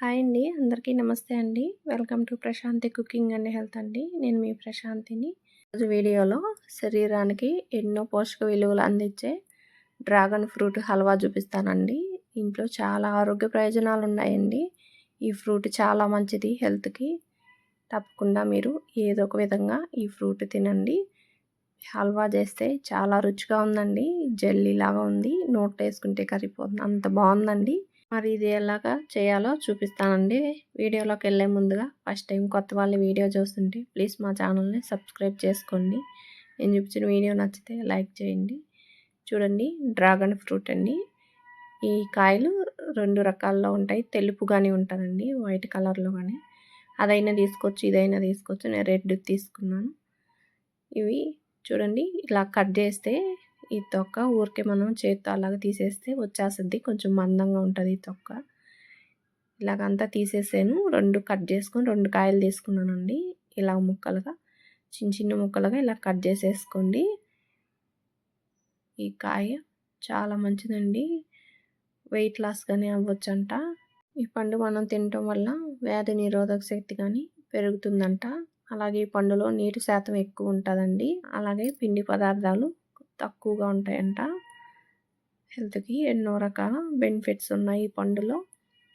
Hi అండి, అందరికీ నమస్తే అండి. Welcome to Prashanti cooking and health అండి. నేను మీ ప్రశాంతిని. ఈరోజు వీడియోలో శరీరానికి ఎన్నో పోషక విలువలు అందించే డ్రాగన్ ఫ్రూట్ హల్వా చూపిస్తానండి. ఇంట్లో చాలా ఆరోగ్య ప్రయోజనాలు ఉన్నాయండి. ఈ ఫ్రూట్ చాలా మంచిది హెల్త్కి. తప్పకుండా మీరు ఏదో ఒక విధంగా ఈ ఫ్రూట్ తినండి. హల్వా చేస్తే చాలా రుచిగా ఉందండి. జెల్లీ లాగా ఉంది, నోట్లో వేసుకుంటే కరిగిపోతుంది, అంత బాగుందండి. మరి ఇది ఎలాగా చేయాలో చూపిస్తానండి. వీడియోలోకి వెళ్ళే ముందుగా ఫస్ట్ టైం కొత్త వాళ్ళు వీడియో చూస్తుంటే ప్లీజ్ మా ఛానల్ని సబ్స్క్రైబ్ చేసుకోండి. నేను చూపించిన వీడియో నచ్చితే లైక్ చేయండి. చూడండి, డ్రాగన్ ఫ్రూట్ అండి. ఈ కాయలు 2 రకాల్లో ఉంటాయి. తెలుపుగానే ఉంటుందండి, వైట్ కలర్లో కానీ. అదైనా తీసుకోవచ్చు, ఇదైనా తీసుకోవచ్చు. నేను రెడ్ తీసుకున్నాను. ఇవి చూడండి, ఇలా కట్ చేస్తే ఈ తొక్క ఊరికే మనం చేత్తో అలాగా తీసేస్తే వచ్చేస్తుంది. కొంచెం మందంగా ఉంటుంది ఈ తొక్క. ఇలాగంతా తీసేసాను. 2 కట్ చేసుకొని 2 కాయలు తీసుకున్నానండి. ఇలా ముక్కలుగా చిన్న చిన్న ముక్కలుగా ఇలా కట్ చేసేసుకోండి. ఈ కాయ చాలా మంచిదండి, వెయిట్ లాస్ కానీ అవ్వచ్చంట. ఈ పండు మనం తినటం వల్ల వ్యాధి నిరోధక శక్తి కానీ పెరుగుతుందంట. అలాగే ఈ పండులో నీటి శాతం ఎక్కువ ఉంటుందండి. అలాగే పిండి పదార్థాలు తక్కువగా ఉంటాయంట. హెల్త్కి ఎన్నో రకాల బెనిఫిట్స్ ఉన్నాయి ఈ పండులో.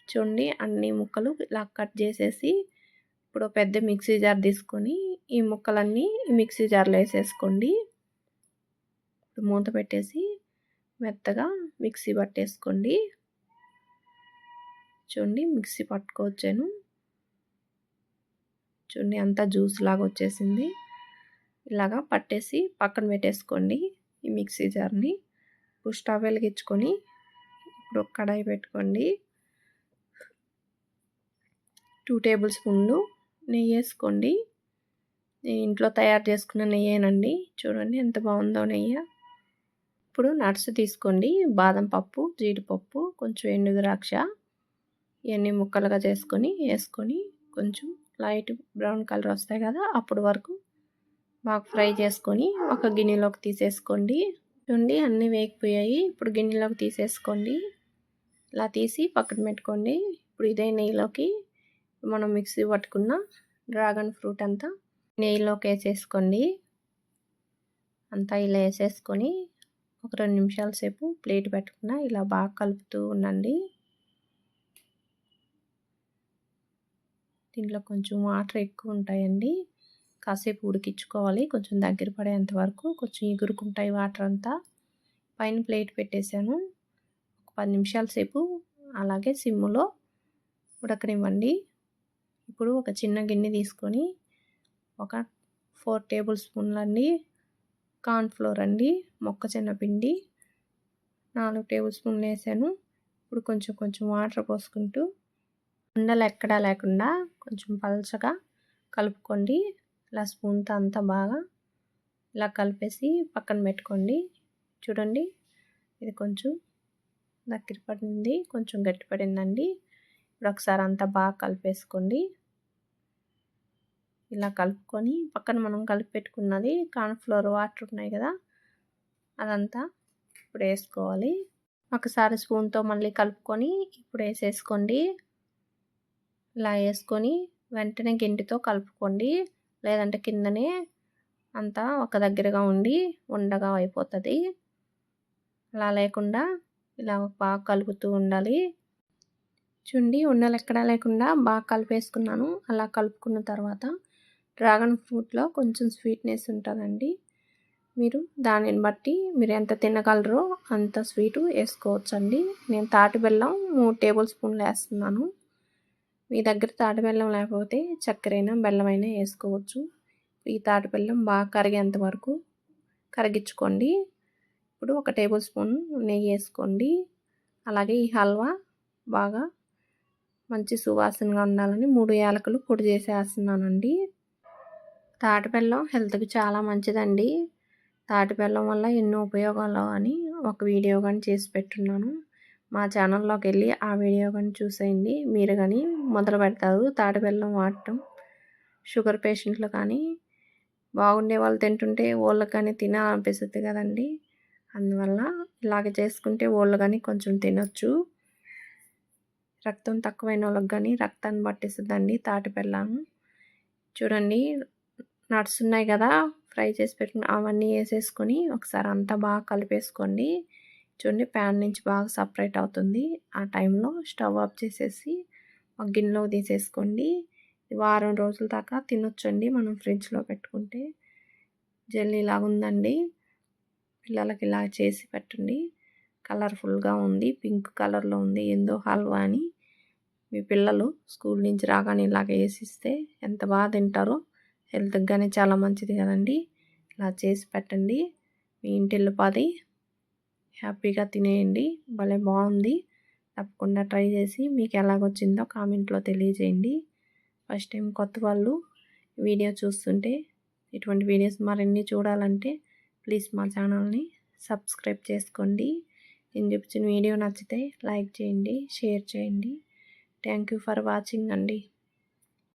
చూడండి, అన్ని ముక్కలు ఇలా కట్ చేసేసి ఇప్పుడు పెద్ద మిక్సీ జార్ తీసుకొని ఈ ముక్కలన్నీ మిక్సీ జార్లో వేసేసుకోండి. ఇప్పుడు మూత పెట్టేసి మెత్తగా మిక్సీ పట్టేసుకోండి. చూడండి, మిక్సీ పట్టుకోవచ్చాను. చూడండి, అంతా జ్యూస్ లాగా వచ్చేసింది. ఇలాగా పట్టేసి పక్కన పెట్టేసుకోండి ఈ మిక్సీ జార్ని. ఇప్పుడు స్టవ్ వెలిగించుకొని ఇప్పుడు ఒక కడాయి పెట్టుకోండి. 2 టేబుల్ స్పూన్లు నెయ్యి వేసుకోండి. నేను ఇంట్లో తయారు చేసుకున్న నెయ్యేనండి. చూడండి ఎంత బాగుందో నెయ్యి. ఇప్పుడు నట్స్ తీసుకోండి. బాదం పప్పు, జీడిపప్పు, కొంచెం ఎండు ద్రాక్ష, ఇవన్నీ ముక్కలుగా వేసుకొని కొంచెం లైట్ బ్రౌన్ కలర్ వస్తాయి కదా, అప్పుడు వరకు బాగా ఫ్రై చేసుకొని ఒక గిన్నెలోకి తీసేసుకోండి. చూడండి, అన్నీ వేగిపోయాయి. ఇప్పుడు గిన్నెలోకి తీసేసుకోండి. ఇలా తీసి పక్కన పెట్టుకోండి. ఇప్పుడు ఇదే నెయ్యిలోకి మనం మిక్సీ పట్టుకున్న డ్రాగన్ ఫ్రూట్ అంతా నెయ్యిలోకి వేసేసుకోండి. అంతా ఇలా వేసేసుకొని ఒక 2 నిమిషాల సేపు ప్లేట్ పెట్టుకున్న ఇలా బాగా కలుపుతూ ఉండండి. దీంట్లో కొంచెం వాటర్ ఎక్కువ ఉంటాయండి. కాసేపు ఉడికించుకోవాలి, కొంచెం దగ్గర పడేంత వరకు. కొంచెం ఎగురుకుంటాయి వాటర్ అంతా. పైన ప్లేట్ పెట్టేశాను. ఒక 10 నిమిషాల సేపు అలాగే సిమ్లో ఉడకనివ్వండి. ఇప్పుడు ఒక చిన్న గిన్నె తీసుకొని ఒక 4 టేబుల్ స్పూన్లండి కార్న్ఫ్లోర్ అండి, మొక్కజొన్న పిండి 4 టేబుల్ స్పూన్లు వేసాను. ఇప్పుడు కొంచెం కొంచెం వాటర్ పోసుకుంటూ ఉండలు ఎక్కడా లేకుండా కొంచెం పలచగా కలుపుకోండి. ఇలా స్పూన్తో అంతా బాగా ఇలా కలిపేసి పక్కన పెట్టుకోండి. చూడండి, ఇది కొంచెం దగ్గర పడింది, కొంచెం గట్టి పడిందండి. ఇప్పుడు ఒకసారి అంతా బాగా కలిపేసుకోండి. ఇలా కలుపుకొని పక్కన మనం కలిపి పెట్టుకున్నది కార్న్ఫ్లోర్ వాటర్ ఉన్నాయి కదా, అదంతా ఇప్పుడు వేసుకోవాలి. ఒకసారి స్పూన్తో మళ్ళీ కలుపుకొని ఇప్పుడు వేసేసుకోండి. ఇలా వేసుకొని వెంటనే గెంటితో కలుపుకోండి, లేదంటే కిందనే అంతా ఒక దగ్గరగా ఉండి ఉండగా అయిపోతుంది. అలా లేకుండా ఇలా బాగా కలుపుతూ ఉండాలి. చూడండి, ఉండలు ఎక్కడా లేకుండా బాగా కలిపేసుకున్నాను. అలా కలుపుకున్న తర్వాత డ్రాగన్ ఫ్రూట్లో కొంచెం స్వీట్నెస్ ఉంటుందండి. మీరు దానిని బట్టి మీరు ఎంత తినగలరో అంత స్వీటు వేసుకోవచ్చండి. నేను తాటి బెల్లం 3 టేబుల్ స్పూన్లు వేస్తున్నాను. మీ దగ్గర తాటి బెల్లం లేకపోతే చక్కెరైనా బెల్లమైనా వేసుకోవచ్చు. ఈ తాటి బెల్లం బాగా కరిగేంత వరకు కరిగించుకోండి. ఇప్పుడు ఒక టేబుల్ స్పూన్ నెయ్యి వేసుకోండి. అలాగే ఈ హల్వా బాగా మంచి సువాసనగా ఉండాలని 3 యాలకులు పొడి చేసి వేస్తున్నానండి. తాటి బెల్లం హెల్త్‌కి చాలా మంచిదండి. తాటి బెల్లం వల్ల ఎన్నో ఉపయోగాలు అని ఒక వీడియో గాని చేసి పెట్టున్నాను. మా ఛానల్‌లోకెళ్ళి ఆ వీడియో గాని చూసేయండి. మీరు గాని మొదలుపెడతారు తాటి బెల్లం వాడటం. షుగర్ పేషెంట్లు కానీ బాగుండే వాళ్ళు తింటుంటే ఓళ్ళకి కానీ తినాలనిపిస్తుంది కదండీ! అందువల్ల ఇలాగ చేసుకుంటే ఓళ్ళు కానీ కొంచెం తినొచ్చు. రక్తం తక్కువైనోళ్ళకి కానీ రక్తాన్ని పట్టిస్తుందండి తాటి బెల్లం. చూడండి నట్స్ ఉన్నాయి కదా! ఫ్రై చేసి పెట్టుకుని అవన్నీ ఏసేసుకొని ఒకసారి అంతా బాగా కలిపేసుకోండి. చూడండి ప్యాన్ నుంచి బాగా సపరేట్ అవుతుంది. ఆ టైంలో స్టవ్ ఆఫ్ చేసేసి ఒక గిన్నెలోకి తీసేసుకోండి. వారం రోజుల దాకా తినొచ్చండి మనం ఫ్రిడ్జ్‌లో పెట్టుకుంటే. జెల్లీ లాగా ఉందండి. పిల్లలకి ఇలా చేసి పెట్టండి. కలర్‌ఫుల్‌గా ఉంది. పింక్ కలర్‌లో ఉంది. ఏందో హల్వా అని. మీ పిల్లలు స్కూల్ నుంచి రాగానే ఇలాగ ఏసిస్తే ఎంత బాగా తింటారో. హెల్త్‌కి గాని చాలా మంచిది కదండీ! ఇలా చేసి పెట్టండి. మీ ఇంటిల్లిపాది హ్యాపీగా తినేయండి. భలే బాగుంది. తప్పకుండా ట్రై చేసి మీకు ఎలాగొచ్చిందో కామెంట్‌లో తెలియజేయండి. ఫస్ట్ టైం కొత్త వాళ్ళు వీడియో చూస్తుంటే ఇటువంటి వీడియోస్ మరిన్ని చూడాలంటే ప్లీజ్ మా ఛానల్ని సబ్స్క్రైబ్ చేసుకోండి. నేను చూపించిన వీడియో నచ్చితే లైక్ చేయండి, షేర్ చేయండి. థ్యాంక్ యూ ఫర్ వాచింగ్ అండి.